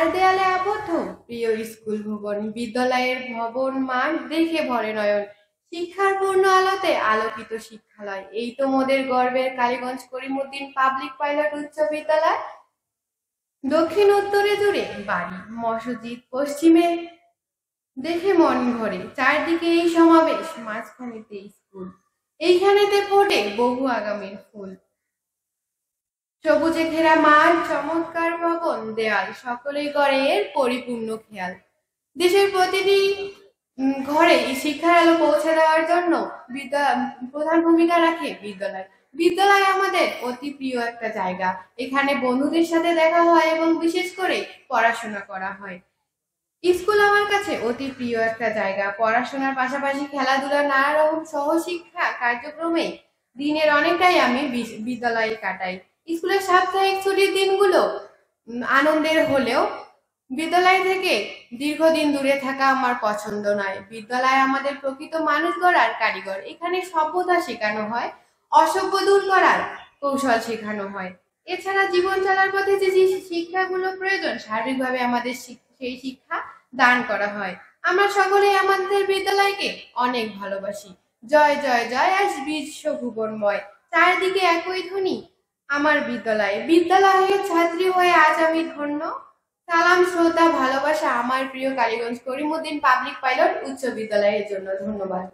চার দেয়ালে আবদ্ধ প্রিয় স্কুল ভবন, বিদ্যালয়ের ভবন মাঠ দেখে ভরে নয়ন। শিক্ষার পূর্ণ আলোতে আলোকিত শিক্ষালয়, এই তো মোদের গর্বের কালীগঞ্জ করিমউদ্দিন পাবলিক পাইলট উচ্চ বিদ্যালয়। দক্ষিণ উত্তরে জুড়ে বাড়ি মসজিদ, পশ্চিমে দেখে মন ভরে, চারদিকে এই সমাবেশ, মাঝখানেতে স্কুল, এইখানেতে ফোটে বহু আগামীর ফুল। সবুজে ঘেরা মাঠ, চমৎকার ভবন, দেয়াল, সকলেই করে এর পরিপূর্ণ খেয়াল। দেশের প্রতিটি ঘরে শিক্ষার আলো পৌঁছে দেওয়ার জন্য প্রধান ভূমিকা রাখে বিদ্যালয়। বিদ্যালয় আমাদের অতি প্রিয় একটা জায়গা, এখানে বন্ধুদের সাথে দেখা হয় এবং বিশেষ করে পড়াশোনা করা হয়। স্কুল আমার কাছে অতি প্রিয় একটা জায়গা, পড়াশোনার পাশাপাশি খেলাধুলা, নানা রকম সহশিক্ষা কার্যক্রমে দিনের অনেকটাই আমি বিদ্যালয়ে কাটাই। স্কুলের সাপ্তাহিক ছুটির দিনগুলো আনন্দের হলেও বিদ্যালয় থেকে দীর্ঘদিন দূরে থাকা আমার পছন্দ নয়। বিদ্যালয় আমাদের প্রকৃত মানুষ গড়ার কারিগর, এখানে সভ্যতা শেখানো হয়, অসভ্য দূর করার কৌশল শেখানো হয়। এছাড়া জীবন চলার পথে যে শিক্ষাগুলো প্রয়োজন, সার্বিকভাবে আমাদের সেই শিক্ষা দান করা হয়। আমরা সকলেই আমাদের বিদ্যালয়কে অনেক ভালোবাসি। জয় জয় জয় আজ বিশ্ব ভুবনময়, চারদিকে একই ধ্বনি আমার বিদ্যালয়ে। বিদ্যালয়ের ছাত্রী হয়ে আজ আমি ধন্য। সালাম, শ্রদ্ধা, ভালোবাসা আমার প্রিয় কালীগঞ্জ করিমউদ্দিন পাবলিক পাইলট উচ্চ বিদ্যালয়ের জন্য। ধন্যবাদ।